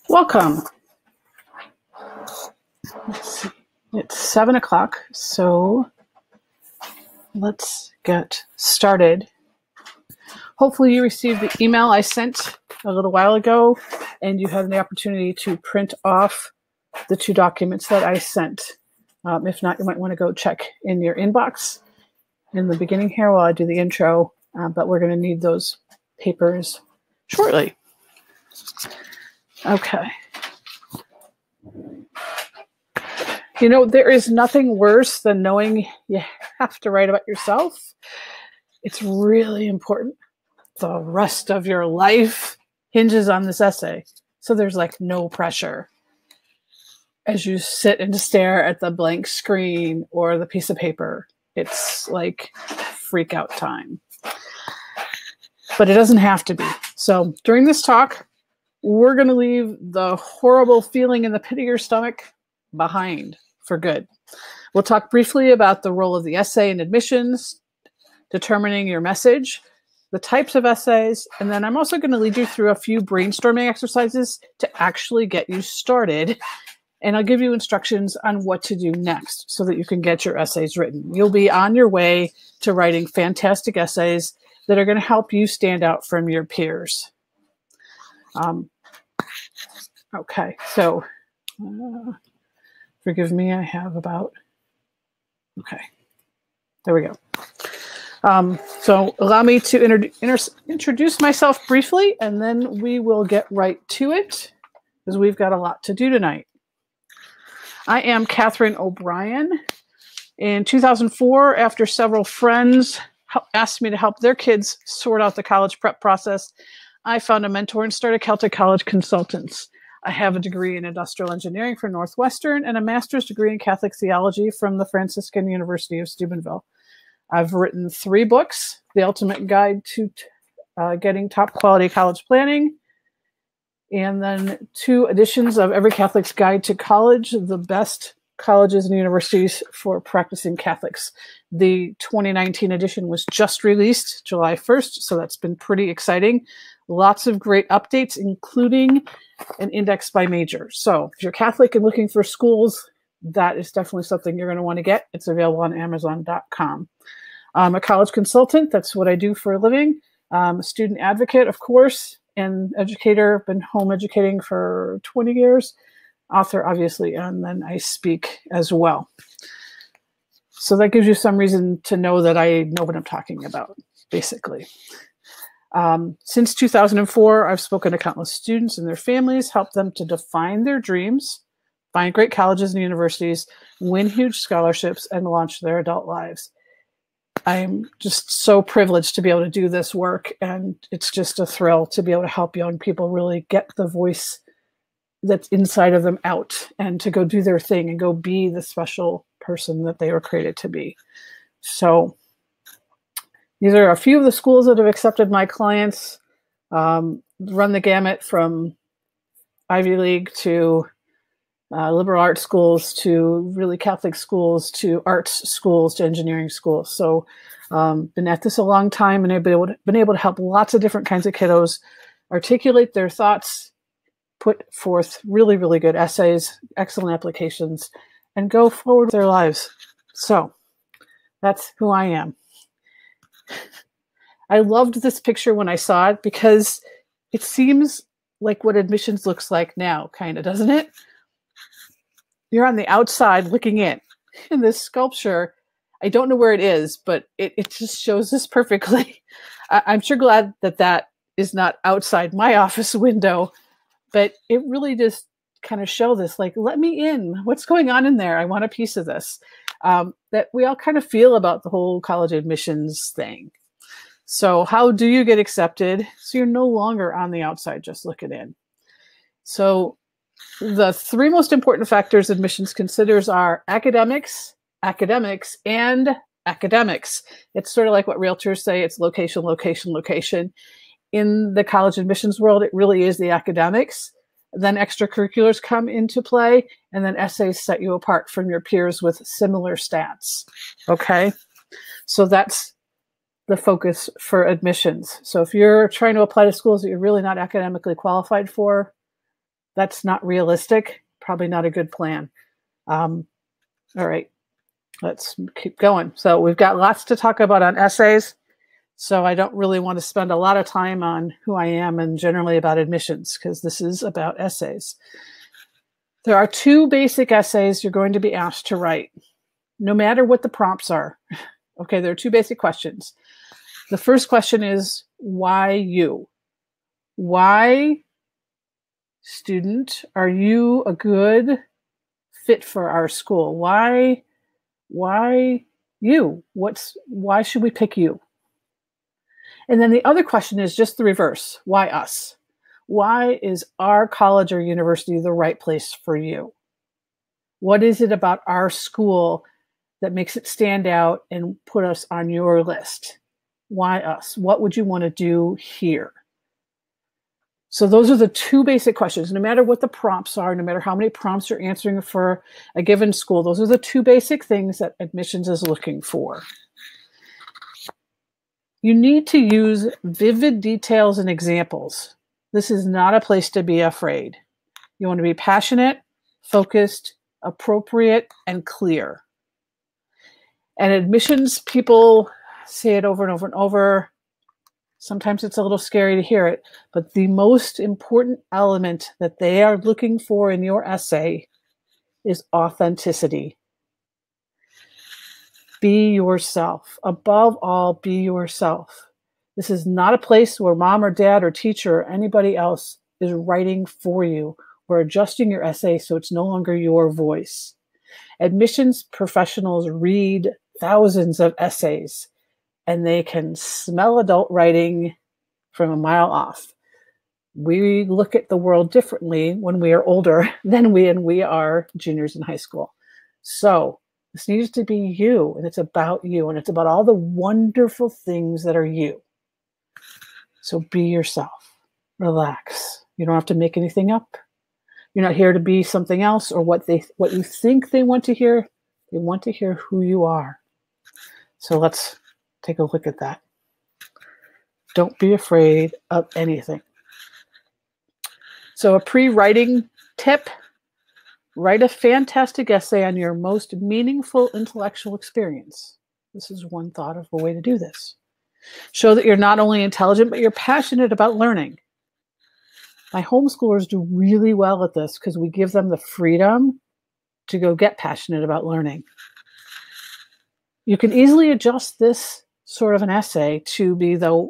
Welcome. Let's see. It's 7 o'clock, so let's get started. Hopefully you received the email I sent a little while ago, and you had the opportunity to print off the 2 documents that I sent. If not, you might want to go check in your inbox in the beginning here while I do the intro, but we're going to need those papers shortly. Okay. You know, there is nothing worse than knowing you have to write about yourself. It's really important. The rest of your life hinges on this essay. So there's like no pressure as you sit and stare at the blank screen or the piece of paper. It's like freak out time. But it doesn't have to be. So during this talk, we're going to leave the horrible feeling in the pit of your stomach behind for good. We'll talk briefly about the role of the essay in admissions, determining your message, the types of essays, and then I'm also going to lead you through a few brainstorming exercises to actually get you started. And I'll give you instructions on what to do next so that you can get your essays written. You'll be on your way to writing fantastic essays that are going to help you stand out from your peers. Okay, so forgive me, I have about, okay, there we go. So allow me to introduce myself briefly, and then we will get right to it because we've got a lot to do tonight. I am Katherine O'Brien. In 2004, after several friends asked me to help their kids sort out the college prep process, I found a mentor and started Celtic College Consultants. I have a degree in industrial engineering from Northwestern and a master's degree in Catholic theology from the Franciscan University of Steubenville. I've written 3 books: The Ultimate Guide to Getting Top Quality College Planning, and then 2 editions of Every Catholic's Guide to College, the best colleges and universities for practicing Catholics. The 2019 edition was just released July 1st, so that's been pretty exciting. Lots of great updates, including an index by major. So if you're Catholic and looking for schools, that is definitely something you're going to want to get. It's available on Amazon.com. I'm a college consultant. That's what I do for a living. I'm a student advocate, of course, and educator. Been home educating for 20 years. Author, obviously, and then I speak as well. So that gives you some reason to know that I know what I'm talking about, basically. Since 2004, I've spoken to countless students and their families, helped them to define their dreams, find great colleges and universities, win huge scholarships, and launch their adult lives. I'm just so privileged to be able to do this work, and it's just a thrill to be able to help young people really get the voice that's inside of them out and to go do their thing and go be the special person that they were created to be. So these are a few of the schools that have accepted my clients, run the gamut from Ivy League to liberal arts schools to really Catholic schools to arts schools to engineering schools. So been at this a long time, and I've been able to help lots of different kinds of kiddos articulate their thoughts, put forth really, really good essays, excellent applications, and go forward with their lives. So that's who I am. I loved this picture when I saw it because it seems like what admissions looks like now, kind of, doesn't it? You're on the outside looking in. In this sculpture, I don't know where it is, but it just shows this perfectly. I'm sure glad that that is not outside my office window, but it really just kind of show this, like, let me in. What's going on in there? I want a piece of this. That we all kind of feel about the whole college admissions thing. So how do you get accepted? So you're no longer on the outside just looking in. So the 3 most important factors admissions considers are academics, and academics. It's sort of like what realtors say, it's location, location, location. In the college admissions world, it really is the academics. Then extracurriculars come into play, and then essays set you apart from your peers with similar stats. Okay, so that's the focus for admissions. So if you're trying to apply to schools that you're really not academically qualified for, that's not realistic, probably not a good plan. All right, let's keep going. So we've got lots to talk about on essays. So I don't really want to spend a lot of time on who I am and generally about admissions, because this is about essays. There are 2 basic essays you're going to be asked to write, no matter what the prompts are. Okay, there are 2 basic questions. The first question is, why you? Why, student, are you a good fit for our school? Why you? Why should we pick you? And then the other question is just the reverse. Why us? Why is our college or university the right place for you? What is it about our school that makes it stand out and put us on your list? Why us? What would you want to do here? So those are the 2 basic questions. No matter what the prompts are, no matter how many prompts you're answering for a given school, those are the 2 basic things that admissions is looking for. You need to use vivid details and examples. This is not a place to be afraid. You want to be passionate, focused, appropriate, and clear. And admissions people say it over and over and over. Sometimes it's a little scary to hear it, but the most important element that they are looking for in your essay is authenticity. Be yourself. Above all, be yourself. This is not a place where mom or dad or teacher or anybody else is writing for you or adjusting your essay so it's no longer your voice. Admissions professionals read thousands of essays, and they can smell adult writing from a mile off. We look at the world differently when we are older than when we are juniors in high school. So this needs to be you, and it's about you, and it's about all the wonderful things that are you. So be yourself. Relax. You don't have to make anything up. You're not here to be something else or what you think they want to hear. They want to hear who you are. So let's take a look at that. Don't be afraid of anything. So a pre-writing tip: write a fantastic essay on your most meaningful intellectual experience. This is one thought of a way to do this. Show that you're not only intelligent, but you're passionate about learning. My homeschoolers do really well at this because we give them the freedom to go get passionate about learning. You can easily adjust this sort of an essay to be the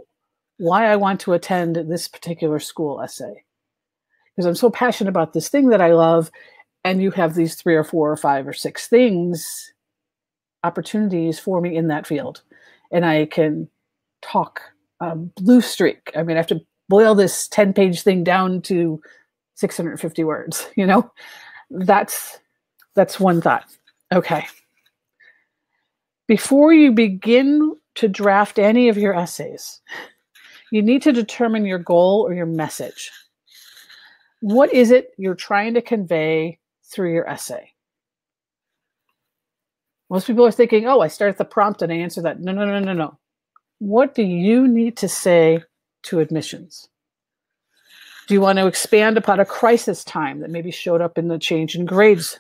why I want to attend this particular school essay. Because I'm so passionate about this thing that I love, and you have these 3 or 4 or 5 or 6 things, opportunities for me in that field. And I can talk blue streak. I mean, I have to boil this 10-page thing down to 650 words, you know? That's one thought. Okay. Before you begin to draft any of your essays, you need to determine your goal or your message. What is it you're trying to convey through your essay? Most people are thinking, oh, I start at the prompt and I answer that. No, no, no, no, no. What do you need to say to admissions? Do you want to expand upon a crisis time that maybe showed up in the change in grades?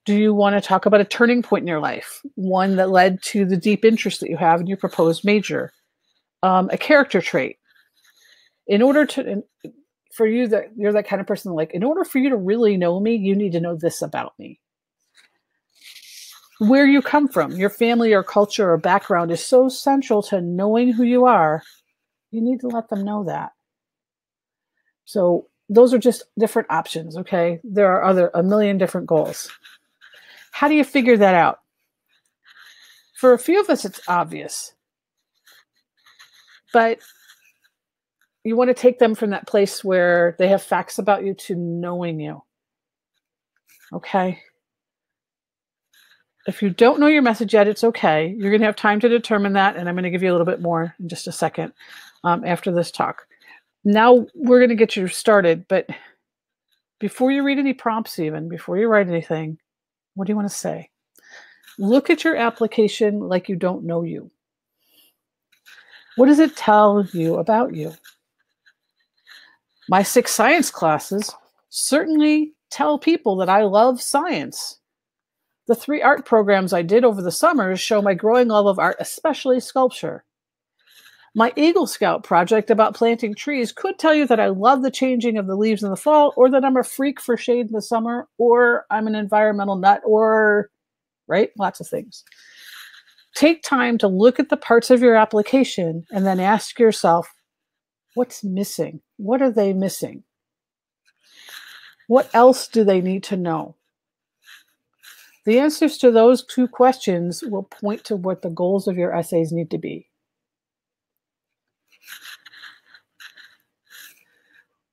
Do you want to talk about a turning point in your life, one that led to the deep interest that you have in your proposed major? A character trait. In order to, for you, that you're that kind of person, like, in order for you to really know me, you need to know this about me. Where you come from, your family or culture or background is so central to knowing who you are, you need to let them know that. So those are just different options, okay? There are a million different goals. How do you figure that out? For a few of us, it's obvious. But you want to take them from that place where they have facts about you to knowing you. Okay? If you don't know your message yet, it's okay. You're going to have time to determine that, and I'm going to give you a little bit more in just a second after this talk. Now we're going to get you started, but before you read any prompts even, before you write anything, what do you want to say? Look at your application like you don't know you. What does it tell you about you? My 6 science classes certainly tell people that I love science. The 3 art programs I did over the summers show my growing love of art, especially sculpture. My Eagle Scout project about planting trees could tell you that I love the changing of the leaves in the fall, or that I'm a freak for shade in the summer, or I'm an environmental nut, or, right? Lots of things. Take time to look at the parts of your application and then ask yourself, what's missing? What are they missing? What else do they need to know? The answers to those 2 questions will point to what the goals of your essays need to be.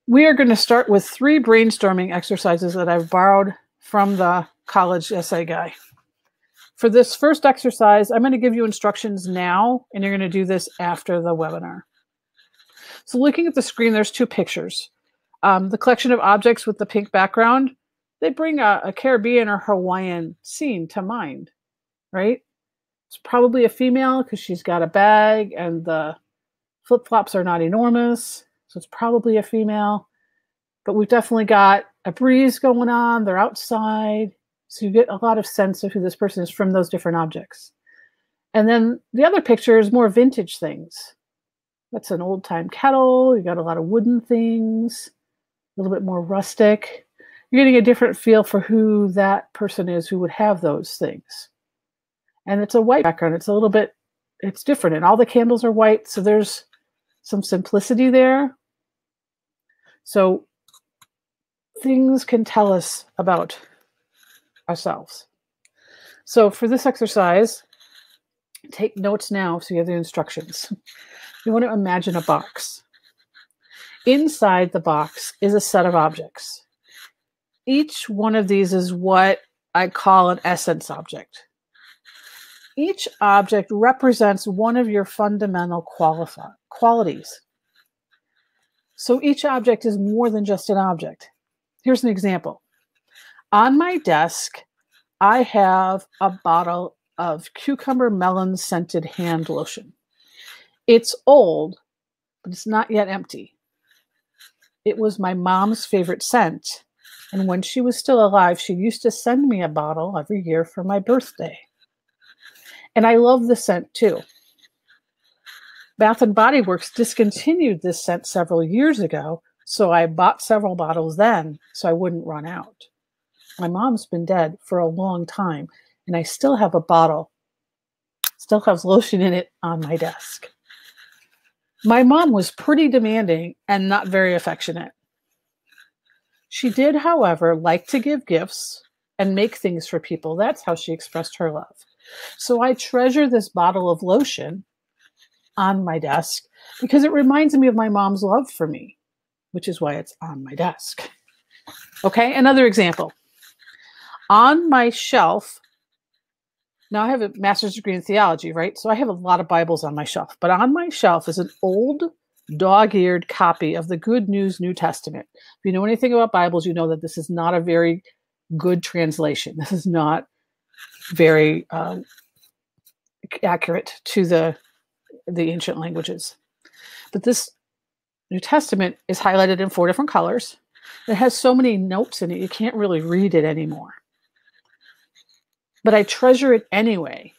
We are going to start with 3 brainstorming exercises that I've borrowed from the college essay guy. For this first exercise, I'm going to give you instructions now, and you're going to do this after the webinar. So looking at the screen, there's 2 pictures. The collection of objects with the pink background, they bring a Caribbean or Hawaiian scene to mind, right? It's probably a female because she's got a bag and the flip-flops are not enormous. So it's probably a female, but we've definitely got a breeze going on. They're outside. So you get a lot of sense of who this person is from those different objects. And then the other picture is more vintage things. That's an old-time kettle. You got a lot of wooden things, a little bit more rustic. You're getting a different feel for who that person is who would have those things. And it's a white background. It's different. And all the candles are white. So there's some simplicity there. So things can tell us about ourselves. So for this exercise, take notes now so you have the instructions. You want to imagine a box. Inside the box is a set of objects. Each one of these is what I call an essence object. Each object represents one of your fundamental qualities. So each object is more than just an object. Here's an example. On my desk, I have a bottle of cucumber melon scented hand lotion. It's old, but it's not yet empty. It was my mom's favorite scent, and when she was still alive, she used to send me a bottle every year for my birthday. And I love the scent too. Bath & Body Works discontinued this scent several years ago, so I bought several bottles then so I wouldn't run out. My mom's been dead for a long time, and I still have a bottle, still has lotion in it on my desk. My mom was pretty demanding and not very affectionate. She did, however, like to give gifts and make things for people. That's how she expressed her love. So I treasure this bottle of lotion on my desk because it reminds me of my mom's love for me, which is why it's on my desk. Okay, another example. On my shelf, now I have a master's degree in theology, right? So I have a lot of Bibles on my shelf, but on my shelf is an old dog-eared copy of the Good News New Testament. If you know anything about Bibles, you know that this is not a very good translation. This is not very accurate to the ancient languages. But this New Testament is highlighted in 4 different colors. It has so many notes in it, you can't really read it anymore. But I treasure it anyway.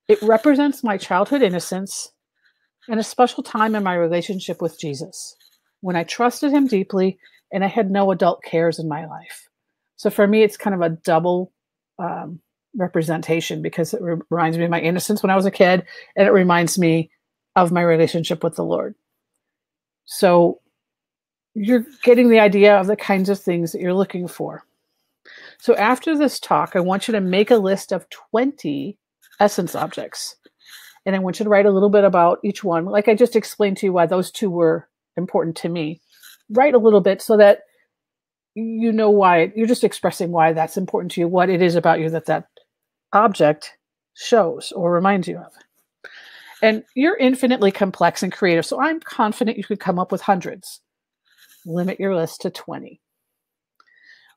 It represents my childhood innocence and a special time in my relationship with Jesus, when I trusted him deeply and I had no adult cares in my life. So for me, it's kind of a double representation because it reminds me of my innocence when I was a kid, and it reminds me of my relationship with the Lord. So you're getting the idea of the kinds of things that you're looking for. So after this talk, I want you to make a list of 20 essence objects. And I want you to write a little bit about each one. Like I just explained to you why those 2 were important to me. Write a little bit so that you know why, you're just expressing why that's important to you, what it is about you that object shows or reminds you of. And you're infinitely complex and creative, so I'm confident you could come up with hundreds. Limit your list to 20.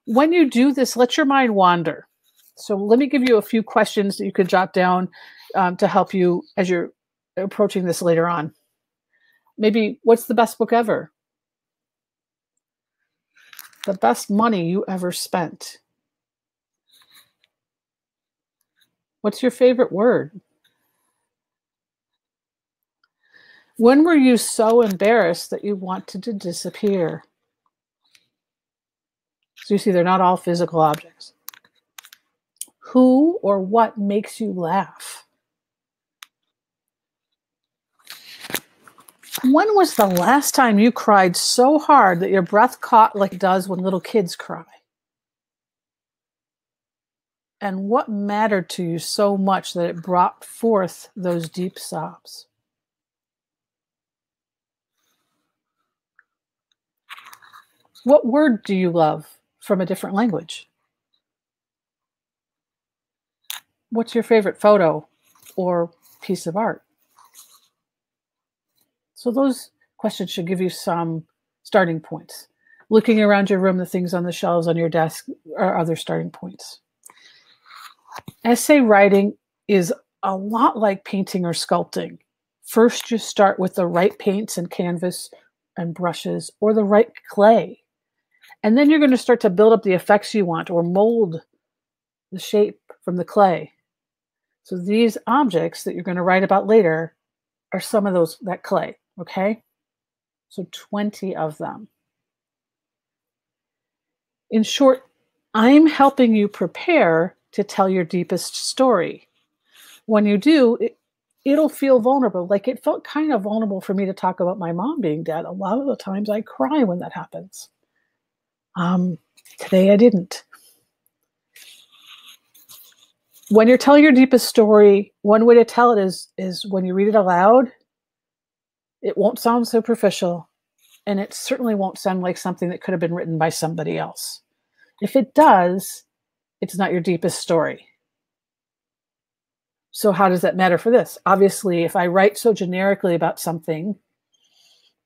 When you do this, let your mind wander. So let me give you a few questions that you could jot down to help you as you're approaching this later on. Maybe, what's the best book ever? The best money you ever spent. What's your favorite word? When were you so embarrassed that you wanted to disappear? So you see, they're not all physical objects. Who or what makes you laugh? When was the last time you cried so hard that your breath caught like it does when little kids cry? And what mattered to you so much that it brought forth those deep sobs? What word do you love from a different language? What's your favorite photo or piece of art? So those questions should give you some starting points. Looking around your room, the things on the shelves on your desk are other starting points. Essay writing is a lot like painting or sculpting. First, you start with the right paints and canvas and brushes, or the right clay. And then you're going to start to build up the effects you want or mold the shape from the clay. So these objects that you're going to write about later are some of that clay, okay? So 20 of them. In short, I'm helping you prepare to tell your deepest story. When you do, it'll feel vulnerable. Like it felt kind of vulnerable for me to talk about my mom being dead. A lot of the times I cry when that happens. Today I didn't. When you're telling your deepest story, one way to tell it is when you read it aloud, it won't sound superficial, and it certainly won't sound like something that could have been written by somebody else. If it does, it's not your deepest story. So how does that matter for this? Obviously, if I write so generically about something,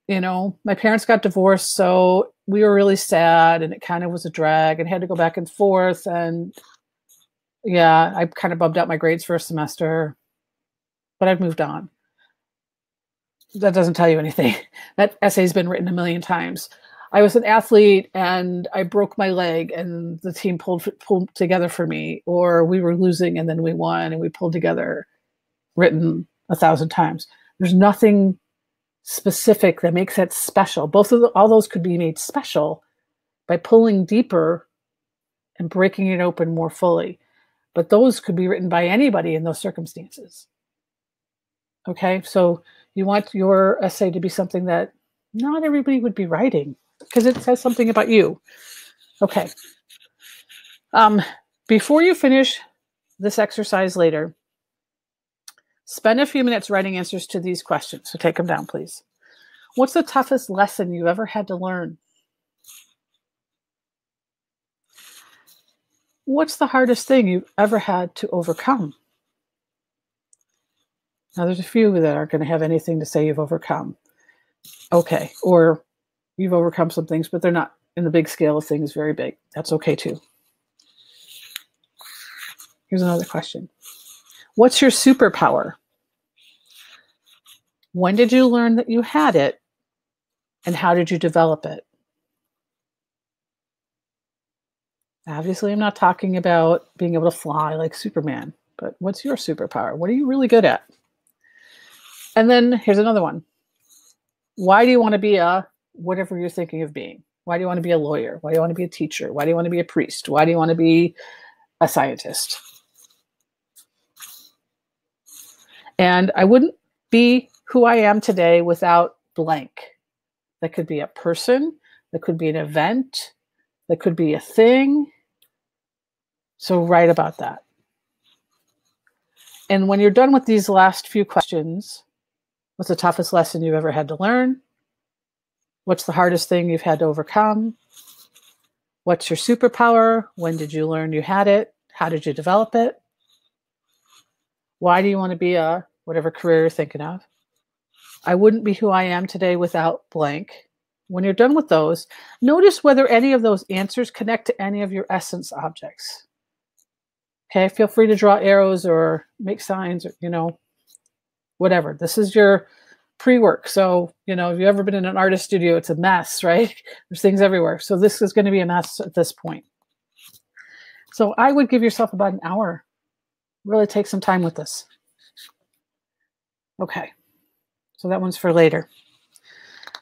my parents got divorced, so we were really sad, and it kind of was a drag and had to go back and forth. And yeah, I kind of bumped out my grades for a semester, but I've moved on. That doesn't tell you anything. That essay's been written a million times. I was an athlete and I broke my leg and the team pulled together for me, or we were losing and then we won and we pulled together, written 1,000 times. There's nothing specific that makes that special. All those could be made special by pulling deeper and breaking it open more fully. But those could be written by anybody in those circumstances. Okay, so you want your essay to be something that not everybody would be writing because it says something about you. Okay. Before you finish this exercise later, spend a few minutes writing answers to these questions. So take them down, please. What's the toughest lesson you ever had to learn? What's the hardest thing you've ever had to overcome? Now, there's a few that aren't going to have anything to say you've overcome. Okay, or you've overcome some things, but they're not in the big scale of things very big. That's okay too. Here's another question. What's your superpower? When did you learn that you had it? And how did you develop it? Obviously, I'm not talking about being able to fly like Superman, but what's your superpower? What are you really good at? And then here's another one. Why do you want to be whatever you're thinking of being? Why do you want to be a lawyer? Why do you want to be a teacher? Why do you want to be a priest? Why do you want to be a scientist? And I wouldn't be who I am today without blank. That could be a person. That could be an event. That could be a thing. So write about that. And when you're done with these last few questions, what's the toughest lesson you've ever had to learn? What's the hardest thing you've had to overcome? What's your superpower? When did you learn you had it? How did you develop it? Why do you want to be a whatever career you're thinking of? I wouldn't be who I am today without blank. When you're done with those, notice whether any of those answers connect to any of your essence objects. Okay, feel free to draw arrows or make signs or, whatever. This is your pre-work. So, if you've ever been in an artist studio, it's a mess, right? There's things everywhere. So this is going to be a mess at this point. So I would give yourself about an hour. Really take some time with this. Okay. So that one's for later.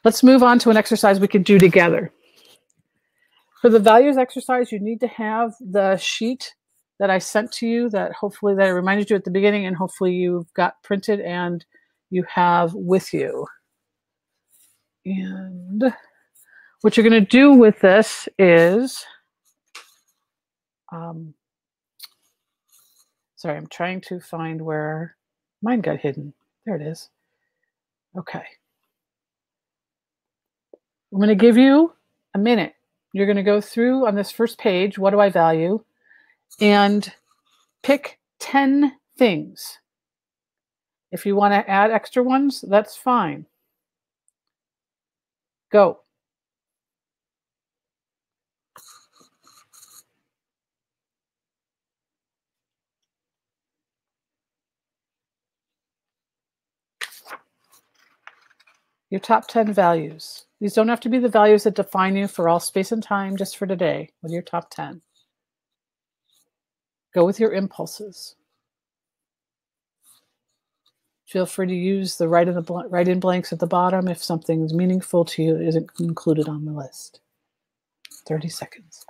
Let's move on to an exercise we can do together. For the values exercise, you need to have the sheet that I sent to you that I reminded you at the beginning, and hopefully you've got printed and you have with you. And what you're going to do with this is, sorry, I'm trying to find where mine got hidden. There it is. Okay. I'm going to give you a minute. You're going to go through on this first page, what do I value, and pick 10 things. If you want to add extra ones, that's fine. Go. Your top 10 values. These don't have to be the values that define you for all space and time, just for today, with your top 10. Go with your impulses. Feel free to use the write-in blanks at the bottom if something's meaningful to you that isn't included on the list. 30 seconds.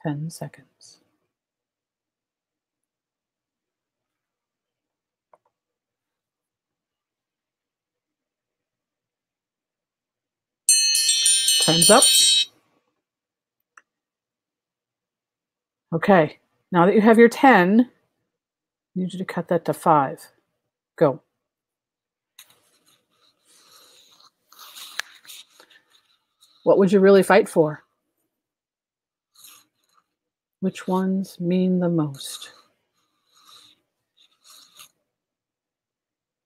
Ten seconds. Time's up. Okay, now that you have your 10, I need you to cut that to 5. Go. What would you really fight for? Which ones mean the most?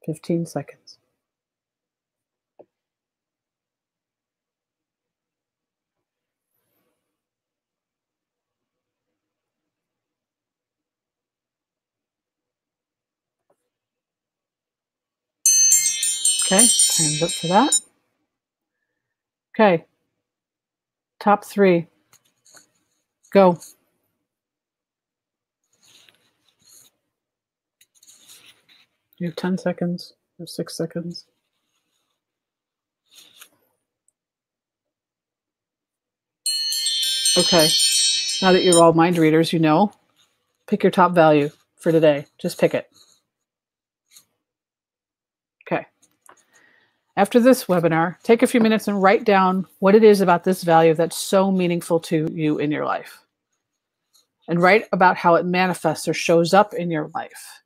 15 seconds. Okay, time's up for that. Okay, top 3. Go. You have 10 seconds or 6 seconds. Okay, now that you're all mind readers, pick your top value for today. Just pick it. Okay. After this webinar, take a few minutes and write down what it is about this value that's so meaningful to you in your life. And write about how it manifests or shows up in your life.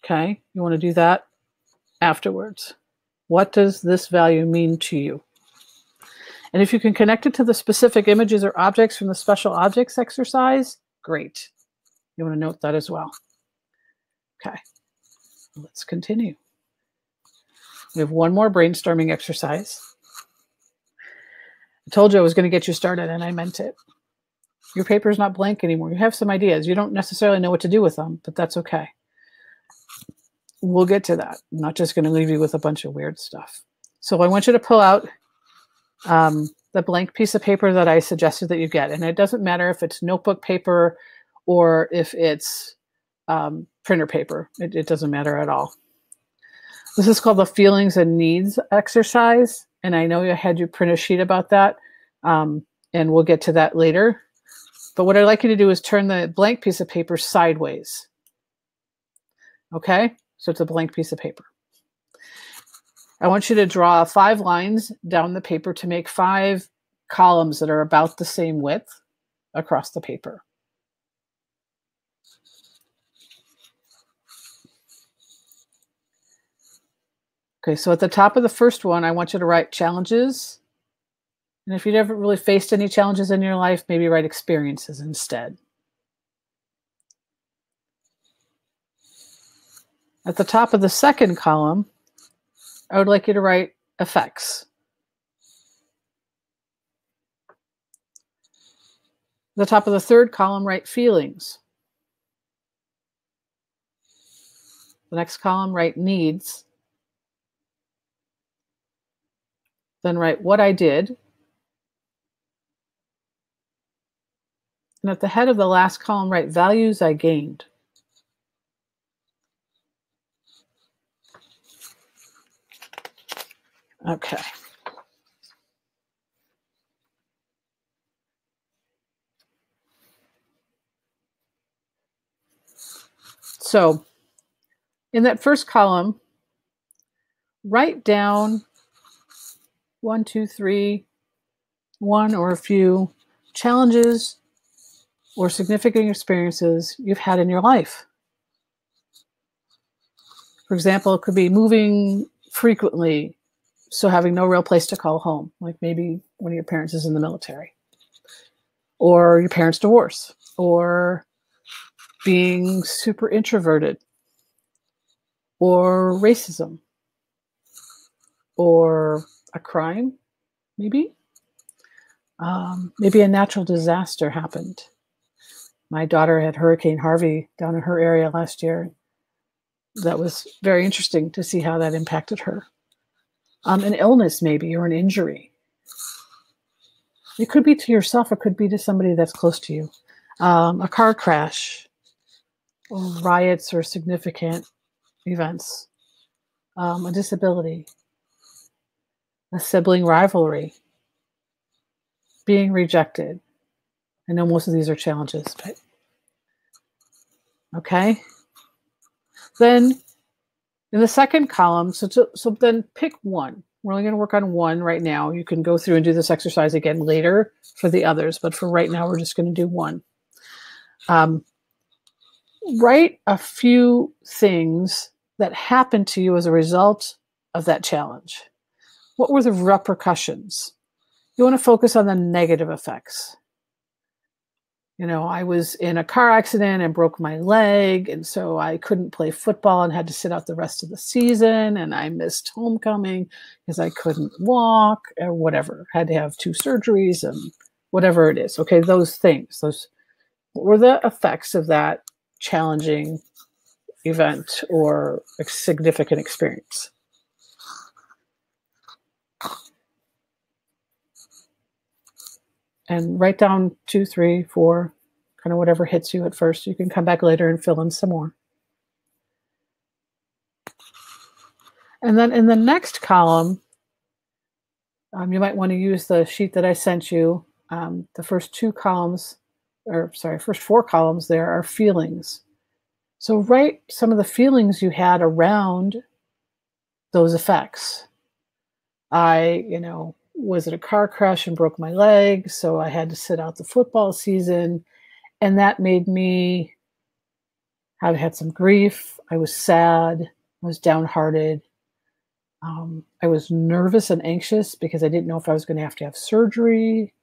Okay, you want to do that afterwards. What does this value mean to you? And if you can connect it to the specific images or objects from the special objects exercise, great. You want to note that as well. Okay, let's continue. We have one more brainstorming exercise. I told you I was going to get you started, and I meant it. Your paper is not blank anymore. You have some ideas. You don't necessarily know what to do with them, but that's okay. We'll get to that. I'm not just going to leave you with a bunch of weird stuff. So I want you to pull out the blank piece of paper that I suggested that you get. And it doesn't matter if it's notebook paper or if it's printer paper. It doesn't matter at all. This is called the feelings and needs exercise. And I know I had you print a sheet about that. And we'll get to that later. But what I'd like you to do is turn the blank piece of paper sideways. Okay? So it's a blank piece of paper. I want you to draw 5 lines down the paper to make 5 columns that are about the same width across the paper. Okay, so at the top of the first one, I want you to write challenges. And if you've never really faced any challenges in your life, maybe write experiences instead. At the top of the second column, I would like you to write effects. The top of the third column, write feelings. The next column, write needs. Then write what I did. And at the head of the last column, write values I gained. Okay. So in that first column, write down 1, 2, 3, one or a few challenges or significant experiences you've had in your life. For example, it could be moving frequently, so having no real place to call home, like maybe one of your parents is in the military, or your parents' divorce, or being super introverted, or racism, or a crime, maybe. Maybe a natural disaster happened. My daughter had Hurricane Harvey down in her area last year. That was very interesting to see how that impacted her. An illness maybe, or an injury. It could be to yourself, it could be to somebody that's close to you. A car crash, or riots or significant events. A disability. A sibling rivalry. Being rejected. I know most of these are challenges, but okay. Then in the second column, so then pick one. We're only going to work on one right now. You can go through and do this exercise again later for the others, but for right now, we're just going to do one. Write a few things that happened to you as a result of that challenge. What were the repercussions? You want to focus on the negative effects. You know, I was in a car accident and broke my leg, and so I couldn't play football and had to sit out the rest of the season, and I missed homecoming because I couldn't walk or whatever. Had to have 2 surgeries and whatever it is. Okay, those things. Those were the effects of that challenging event or a significant experience. And write down 2, 3, 4, kind of whatever hits you at first. You can come back later and fill in some more. And then in the next column, you might want to use the sheet that I sent you. The first 2 columns, first 4 columns there are feelings. So write some of the feelings you had around those effects. I was in a car crash and broke my leg, so I had to sit out the football season, and that made me have had some grief. I was sad. I was downhearted. I was nervous and anxious because I didn't know if I was going to have surgery.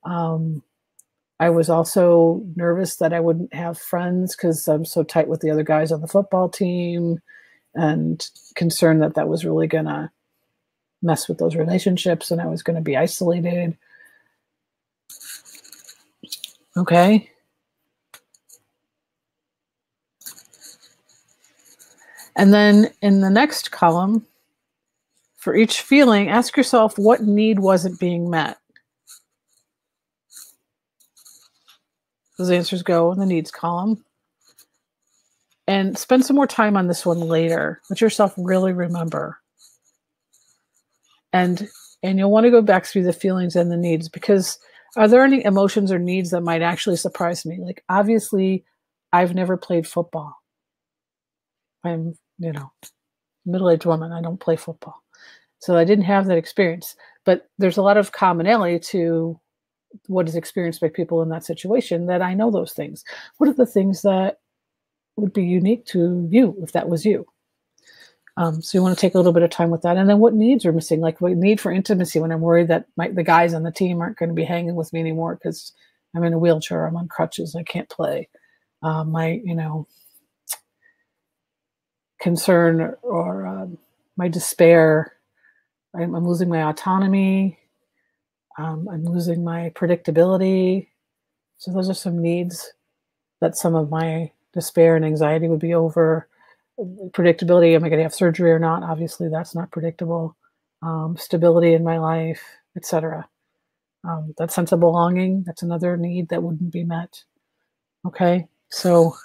I was also nervous that I wouldn't have friends because I'm so tight with the other guys on the football team, and concerned that that was really going to mess with those relationships and I was going to be isolated. Okay. And then in the next column, for each feeling, ask yourself what need wasn't being met. Those answers go in the needs column. And spend some more time on this one later. Let yourself really remember. And you'll want to go back through the feelings and the needs, because are there any emotions or needs that might actually surprise me? Like, obviously, I've never played football. I'm, middle-aged woman. I don't play football. So I didn't have that experience. But there's a lot of commonality to what is experienced by people in that situation, that I know those things. What are the things that would be unique to you if that was you? So you want to take a little bit of time with that. And then what needs are missing? Like, what need for intimacy when I'm worried that the guys on the team aren't going to be hanging with me anymore because I'm in a wheelchair, I'm on crutches, I can't play. concern or my despair. I'm losing my autonomy. I'm losing my predictability. So those are some needs that some of my despair and anxiety would be over. Predictability, am I going to have surgery or not? Obviously, that's not predictable. Stability in my life, etc. That sense of belonging, that's another need that wouldn't be met. Okay, so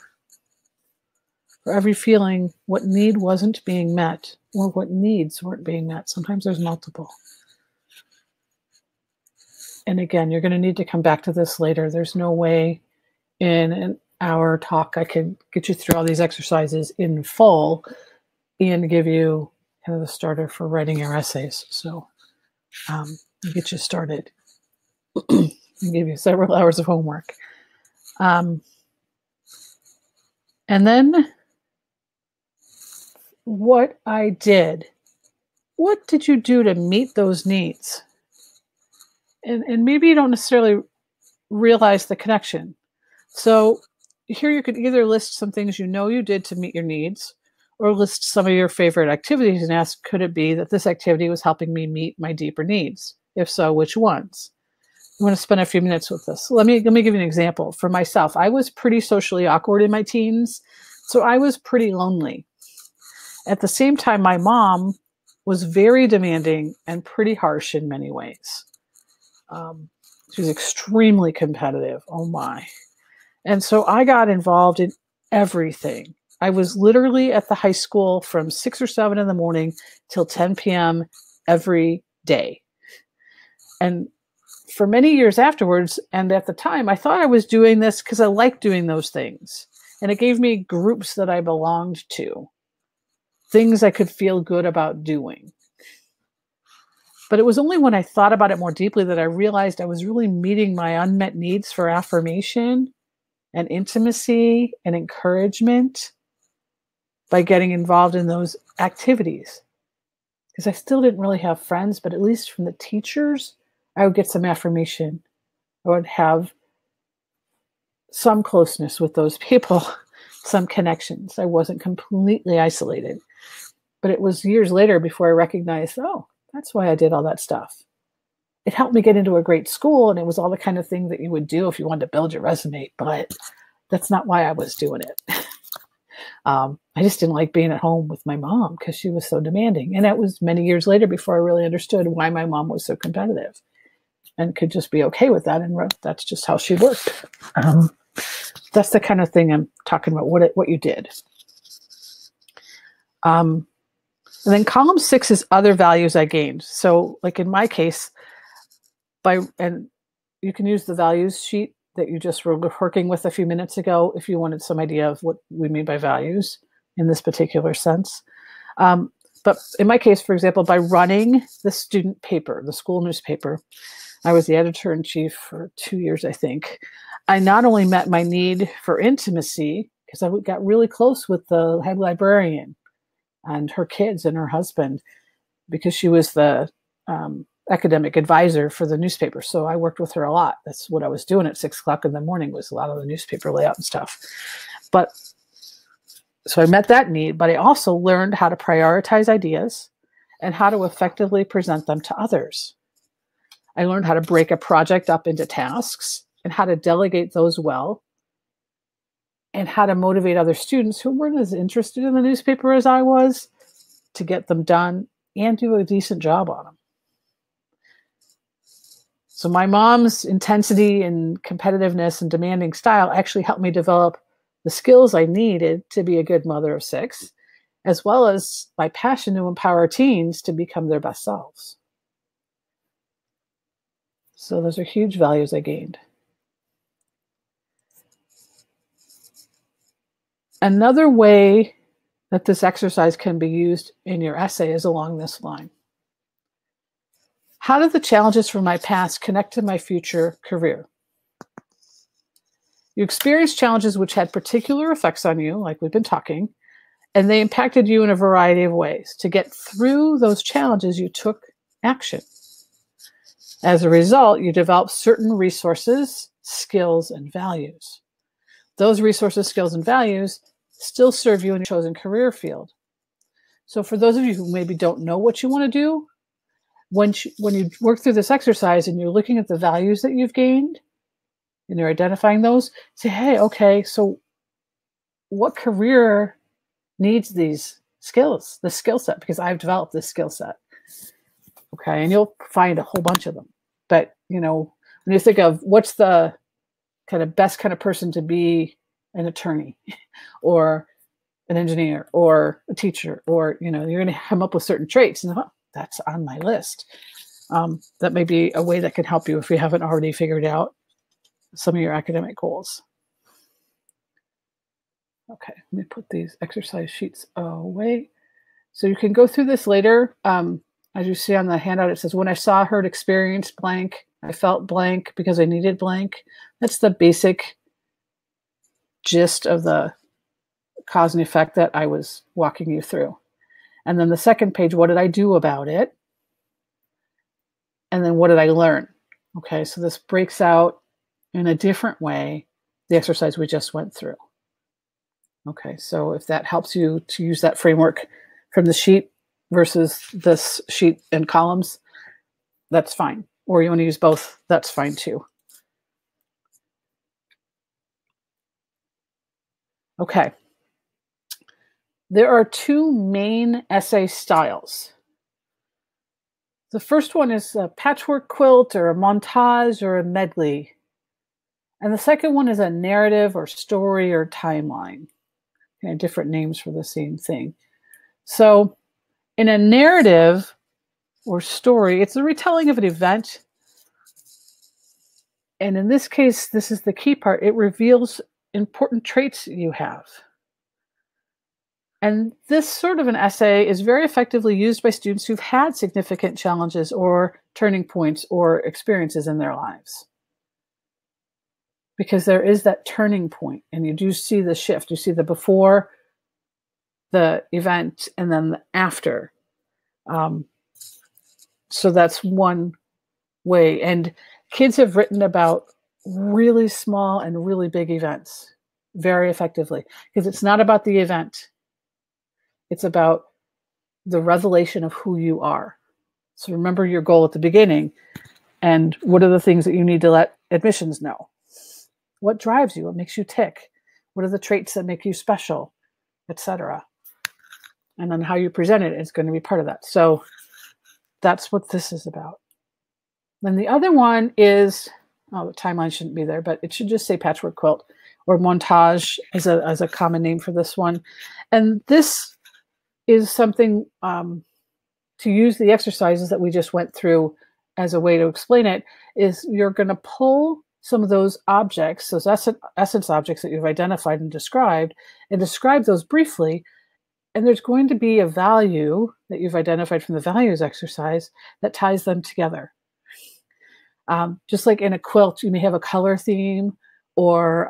for every feeling, what need wasn't being met or what needs weren't being met. Sometimes there's multiple. And again, you're going to need to come back to this later. There's no way in an hour talk I can get you through all these exercises in full and give you kind of the starter for writing your essays. So I'll get you started and give you several hours of homework. And then what did you do to meet those needs? And maybe you don't necessarily realize the connection. So here you could either list some things you know you did to meet your needs, or list some of your favorite activities and ask, could it be that this activity was helping me meet my deeper needs? If so, which ones? I'm going to spend a few minutes with this. Let me give you an example. For myself, I was pretty socially awkward in my teens, so I was pretty lonely. At the same time, my mom was very demanding and pretty harsh in many ways. She was extremely competitive. Oh my. And so I got involved in everything. I was literally at the high school from 6 or 7 in the morning till 10 p.m. every day. And for many years afterwards, and at the time, I thought I was doing this because I liked doing those things. And it gave me groups that I belonged to, things I could feel good about doing. But it was only when I thought about it more deeply that I realized I was really meeting my unmet needs for affirmation and intimacy and encouragement by getting involved in those activities. Because I still didn't really have friends, but at least from the teachers, I would get some affirmation. I would have some closeness with those people, some connections. I wasn't completely isolated. But it was years later before I recognized, oh, that's why I did all that stuff. It helped me get into a great school, and it was all the kind of thing that you would do if you wanted to build your resume, but that's not why I was doing it. I just didn't like being at home with my mom because she was so demanding. And that was many years later before I really understood why my mom was so competitive and could just be okay with that. And that's just how she worked. That's the kind of thing I'm talking about, what you did. And then column 6 is other values I gained. So like in my case, and you can use the values sheet that you just were working with a few minutes ago if you wanted some idea of what we mean by values in this particular sense. But in my case, for example, by running the student paper, the school newspaper, I was the editor-in-chief for 2 years, I think. I not only met my need for intimacy, because I got really close with the head librarian and her kids and her husband, because she was the academic advisor for the newspaper. So I worked with her a lot. That's what I was doing at 6 o'clock in the morning, was a lot of the newspaper layout and stuff. But so I met that need, but I also learned how to prioritize ideas and how to effectively present them to others. I learned how to break a project up into tasks and how to delegate those well, and how to motivate other students who weren't as interested in the newspaper as I was to get them done and do a decent job on them. So my mom's intensity and competitiveness and demanding style actually helped me develop the skills I needed to be a good mother of 6, as well as my passion to empower teens to become their best selves. So those are huge values I gained. Another way that this exercise can be used in your essay is along this line. How do the challenges from my past connect to my future career? You experienced challenges which had particular effects on you, like we've been talking, and they impacted you in a variety of ways. To get through those challenges, you took action. As a result, you developed certain resources, skills, and values. Those resources, skills, and values still serve you in your chosen career field. So for those of you who maybe don't know what you want to do, when you work through this exercise and you're looking at the values that you've gained and you're identifying those, say, hey, okay, so what career needs these skills, this skill set? Because I've developed this skill set. Okay, and you'll find a whole bunch of them. But, you know, when you think of what's the kind of best kind of person to be an attorney or an engineer or a teacher, or, you know, you're going to come up with certain traits and that's on my list. That may be a way that can help you if you haven't already figured out some of your academic goals. Okay, let me put these exercise sheets away. So you can go through this later. As you see on the handout, it says, when I saw, heard, experienced blank, I felt blank because I needed blank. That's the basic gist of the cause and effect that I was walking you through. And then the second page, what did I do about it? And then what did I learn? Okay, so this breaks out in a different way the exercise we just went through. Okay, so if that helps you to use that framework from the sheet versus this sheet and columns, that's fine. Or you want to use both, that's fine too. Okay. There are two main essay styles. The first one is a patchwork quilt or a montage or a medley. And the second one is a narrative or story or timeline. Okay, different names for the same thing. So in a narrative or story, it's a retelling of an event. And in this case, this is the key part. It reveals important traits you have. And this sort of an essay is very effectively used by students who've had significant challenges or turning points or experiences in their lives. Because there is that turning point, and you do see the shift. You see the before the event and then the after. So that's one way. And kids have written about really small and really big events very effectively, because it's not about the event. It's about the revelation of who you are. So remember your goal at the beginning, and what are the things that you need to let admissions know? What drives you? What makes you tick? What are the traits that make you special, etc.? And then how you present it is going to be part of that. So that's what this is about. Then the other one is, oh, the timeline shouldn't be there, but it should just say patchwork quilt or montage as a common name for this one. And this is something to use the exercises that we just went through as a way to explain it, is you're going to pull some of those objects, those essence objects that you've identified and describe those briefly. And there's going to be a value that you've identified from the values exercise that ties them together. Just like in a quilt, you may have a color theme, or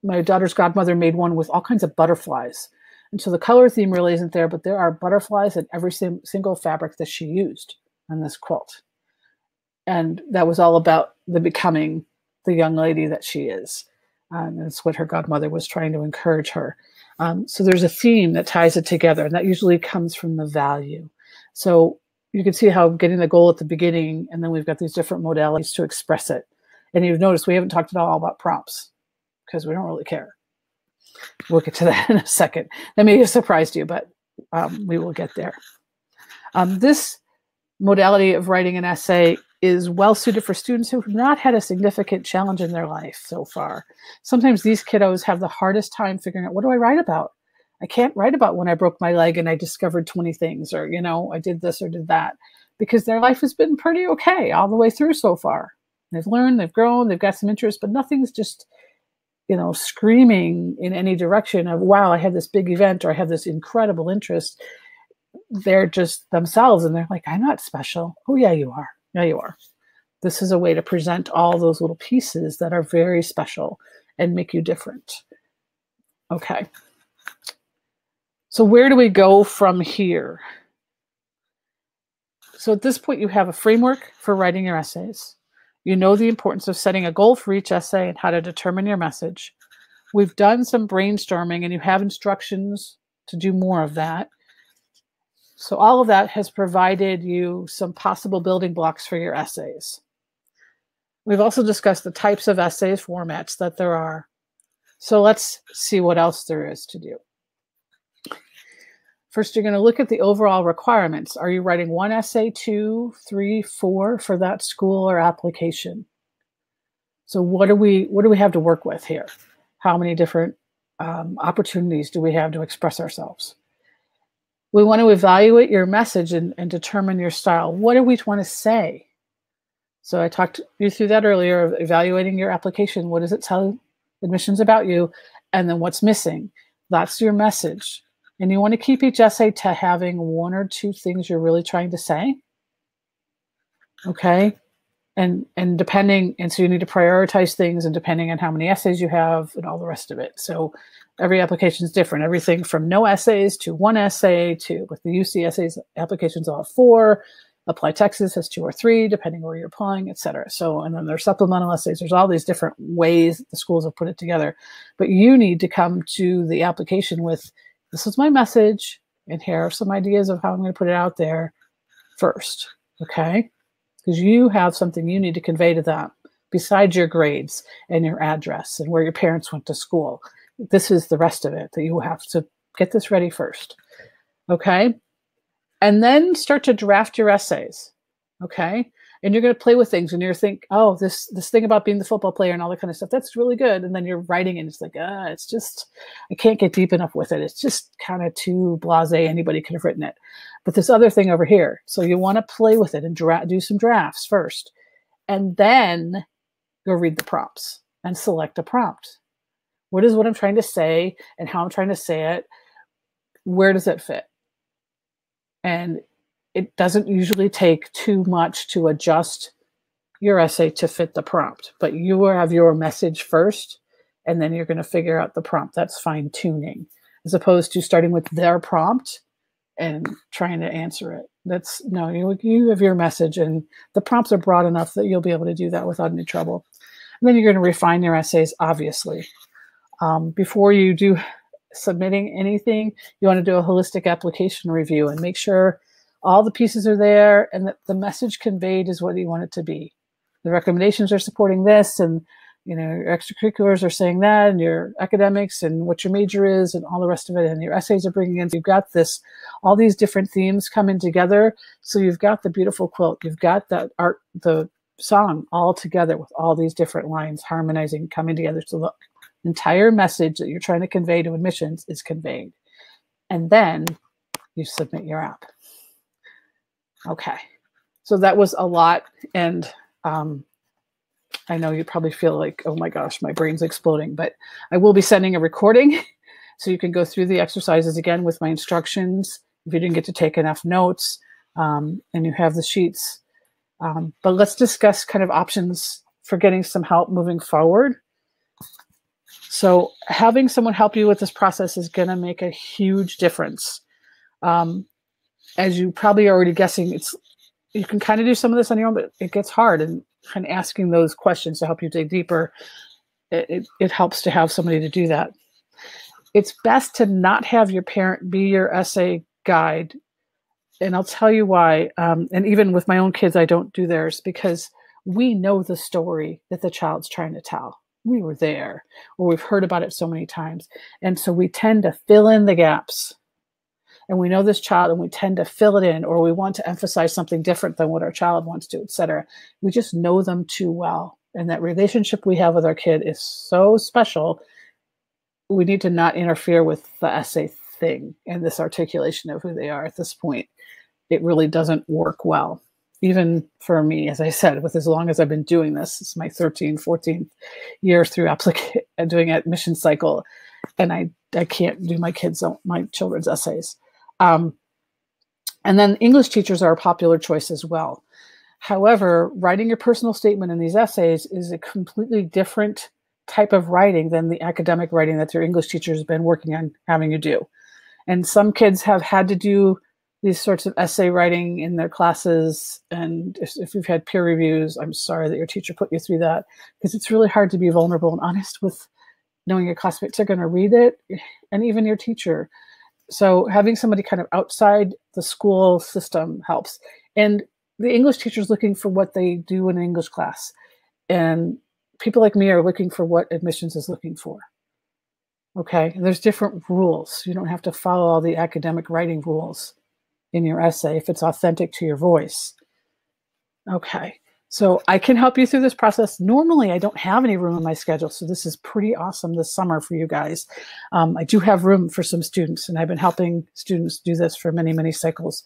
my daughter's godmother made one with all kinds of butterflies. And so the color theme really isn't there, but there are butterflies in every single fabric that she used on this quilt. And that was all about the becoming the young lady that she is. And that's what her godmother was trying to encourage her. So there's a theme that ties it together, and that usually comes from the value. So you can see how getting the goal at the beginning, and then we've got these different modalities to express it. And you've noticed we haven't talked at all about prompts because we don't really care. We'll get to that in a second. That may have surprised you, but we will get there. This modality of writing an essay is well suited for students who have not had a significant challenge in their life so far. Sometimes these kiddos have the hardest time figuring out, what do I write about? I can't write about when I broke my leg and I discovered 20 things, or, you know, I did this or did that, because their life has been pretty okay all the way through so far. They've learned, they've grown, they've got some interest, but nothing's just, you know, screaming in any direction of, wow, I had this big event, or I have this incredible interest. They're just themselves, and they're like, I'm not special. Oh, yeah, you are. Yeah, you are. This is a way to present all those little pieces that are very special and make you different. Okay. So where do we go from here? So at this point, you have a framework for writing your essays. You know the importance of setting a goal for each essay and how to determine your message. We've done some brainstorming, and you have instructions to do more of that. So all of that has provided you some possible building blocks for your essays. We've also discussed the types of essays formats that there are. So let's see what else there is to do. First, you're going to look at the overall requirements. Are you writing 1 essay, 2, 3, 4 for that school or application? So what do we have to work with here? How many different opportunities do we have to express ourselves? We want to evaluate your message and determine your style. What do we want to say? So I talked you through that earlier, of evaluating your application. What does it tell admissions about you? And then what's missing? That's your message. And you want to keep each essay to having 1 or 2 things you're really trying to say. Okay. And so you need to prioritize things, and depending on how many essays you have and all the rest of it. So every application is different. Everything from no essays to 1 essay to, with the UC essays, applications all have 4. Apply Texas has 2 or 3, depending where you're applying, et cetera. So, and then there's supplemental essays. There's all these different ways the schools have put it together. But you need to come to the application with, this is my message, and here are some ideas of how I'm going to put it out there first, okay? Because you have something you need to convey to them besides your grades and your address and where your parents went to school. This is the rest of it that you have to get this ready first, okay? And then start to draft your essays, okay? And you're going to play with things, and you're think, oh, this thing about being the football player and all that kind of stuff, that's really good. And then you're writing, and it's like, it's just, I can't get deep enough with it. It's just kind of too blasé. Anybody could have written it. But this other thing over here, so you want to play with it and do some drafts first. And then go read the prompts and select a prompt. What is what I'm trying to say and how I'm trying to say it? Where does it fit? And it doesn't usually take too much to adjust your essay to fit the prompt, but you will have your message first, and then you're going to figure out the prompt. That's fine tuning, as opposed to starting with their prompt and trying to answer it. That's no, you have your message, and the prompts are broad enough that you'll be able to do that without any trouble. And then you're going to refine your essays, obviously. Before you do submitting anything, you want to do a holistic application review and make sure all the pieces are there and that the message conveyed is what you want it to be. The recommendations are supporting this, and your extracurriculars are saying that, and your academics and what your major is and all the rest of it, and your essays are bringing in. So you've got this, all these different themes coming together. So you've got the beautiful quilt, you've got that art, the song all together with all these different lines harmonizing, coming together. So the entire message that you're trying to convey to admissions is conveyed. And then you submit your app. Okay, so that was a lot, and I know you probably feel like, oh my gosh, my brain's exploding, but I will be sending a recording so you can go through the exercises again with my instructions if you didn't get to take enough notes, and you have the sheets. But let's discuss kind of options for getting some help moving forward. So having someone help you with this process is going to make a huge difference. As you probably are already guessing, you can kind of do some of this on your own, but it gets hard, and kind of asking those questions to help you dig deeper, it helps to have somebody to do that. It's best to not have your parent be your essay guide, and I'll tell you why. And even with my own kids, I don't do theirs, because we know the story that the child's trying to tell. We were there, or we've heard about it so many times, and so we tend to fill in the gaps. And we know this child, and we tend to fill it in, or we want to emphasize something different than what our child wants to, et cetera. We just know them too well. And that relationship we have with our kid is so special. We need to not interfere with the essay thing and this articulation of who they are at this point. It really doesn't work well. Even for me, as I said, with as long as I've been doing this, it's my 13th, 14th year through doing admission cycle. And I can't do my children's essays. And then English teachers are a popular choice as well. However, writing your personal statement in these essays is a completely different type of writing than the academic writing that your English teacher has been working on having you do. And some kids have had to do these sorts of essay writing in their classes. And if you've had peer reviews, I'm sorry that your teacher put you through that, because it's really hard to be vulnerable and honest with knowing your classmates are going to read it, and even your teacher. so having somebody kind of outside the school system helps. And the English teacher is looking for what they do in an English class. And people like me are looking for what admissions is looking for. Okay, and there's different rules. You don't have to follow all the academic writing rules in your essay if it's authentic to your voice. Okay, so I can help you through this process. Normally, I don't have any room in my schedule, so this is pretty awesome this summer for you guys. I do have room for some students, and I've been helping students do this for many, many cycles.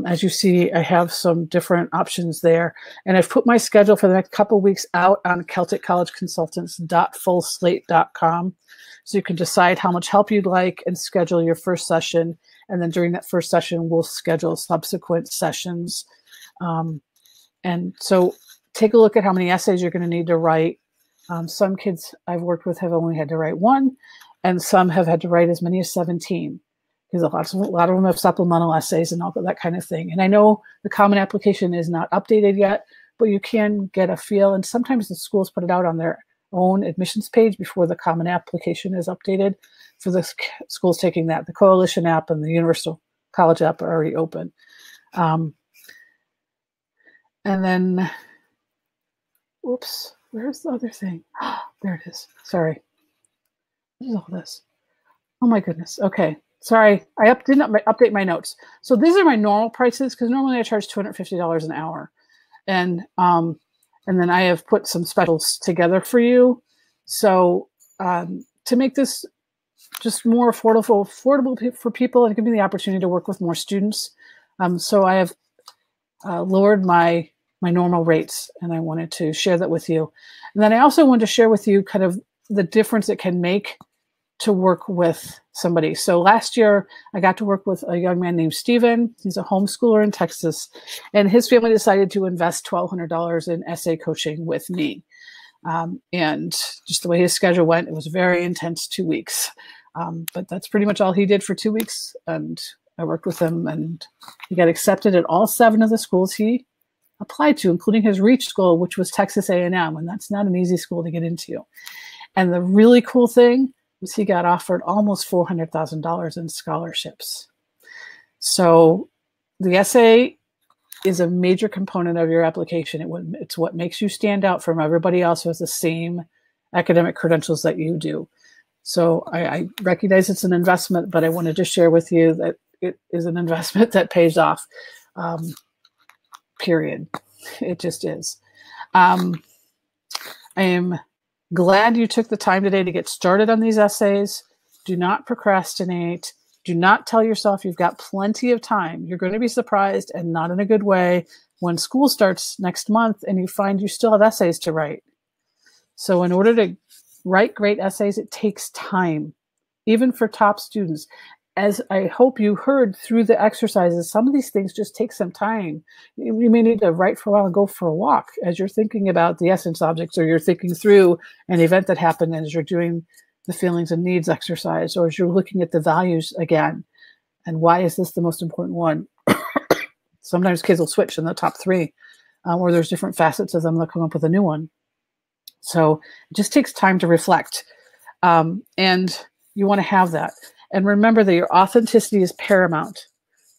As you see, I have some different options there, and I've put my schedule for the next couple of weeks out on CelticCollegeConsultants.fullslate.com, so you can decide how much help you'd like and schedule your first session. And then during that first session, we'll schedule subsequent sessions. And so take a look at how many essays you're going to need to write. Some kids I've worked with have only had to write one, and some have had to write as many as 17. Because a lot of them have supplemental essays and all that kind of thing. And I know the Common Application is not updated yet, but you can get a feel. And sometimes the schools put it out on their own admissions page before the Common Application is updated. For the schools taking that, the Coalition app and the Universal College app are already open. And then, whoops, where's the other thing? There it is. Sorry. What is all this? Oh my goodness. Okay. Sorry, I didn't update my notes. So these are my normal prices, because normally I charge $250 an hour. And then I have put some specials together for you. So to make this just more affordable for people and give me the opportunity to work with more students. So I have lowered my normal rates, and I wanted to share that with you. And then I also wanted to share with you kind of the difference it can make to work with somebody. So last year, I got to work with a young man named Steven. He's a homeschooler in Texas, and his family decided to invest $1,200 in essay coaching with me. And just the way his schedule went, it was a very intense 2 weeks. But that's pretty much all he did for 2 weeks. And I worked with him, and he got accepted at all 7 of the schools he applied to, including his reach school, which was Texas A&M, and that's not an easy school to get into. And the really cool thing was he got offered almost $400,000 in scholarships. So the essay is a major component of your application. It's what makes you stand out from everybody else who has the same academic credentials that you do. So I recognize it's an investment, but I wanted to share with you that it is an investment that pays off, period. It just is. I am glad you took the time today to get started on these essays. Do not procrastinate. Do not tell yourself you've got plenty of time. You're going to be surprised, and not in a good way, when school starts next month and you find you still have essays to write. So in order to write great essays, it takes time, even for top students. As I hope you heard through the exercises, some of these things just take some time. You may need to write for a while and go for a walk as you're thinking about the essence objects, or you're thinking through an event that happened as you're doing the feelings and needs exercise, or as you're looking at the values again. And why is this the most important one? Sometimes kids will switch in the top 3, or there's different facets of them that come up with a new one. So it just takes time to reflect. And you want to have that. And remember that your authenticity is paramount.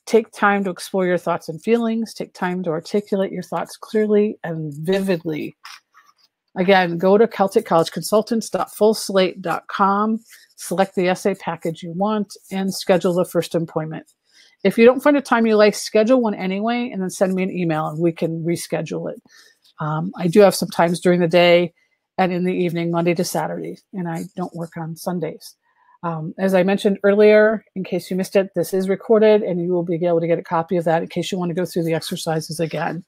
Take time to explore your thoughts and feelings. Take time to articulate your thoughts clearly and vividly. Again, go to CelticCollegeConsultants.fullslate.com, select the essay package you want, and schedule the first appointment. If you don't find a time you like, schedule one anyway, and then send me an email and we can reschedule it. I do have some times during the day and in the evening, Monday to Saturday, and I don't work on Sundays. As I mentioned earlier, in case you missed it, this is recorded, and you will be able to get a copy of that in case you want to go through the exercises again.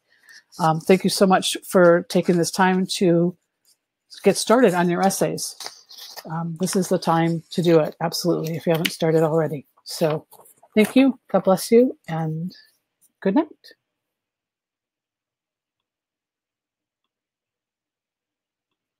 Thank you so much for taking this time to get started on your essays. This is the time to do it, absolutely, if you haven't started already. So thank you, God bless you, and good night.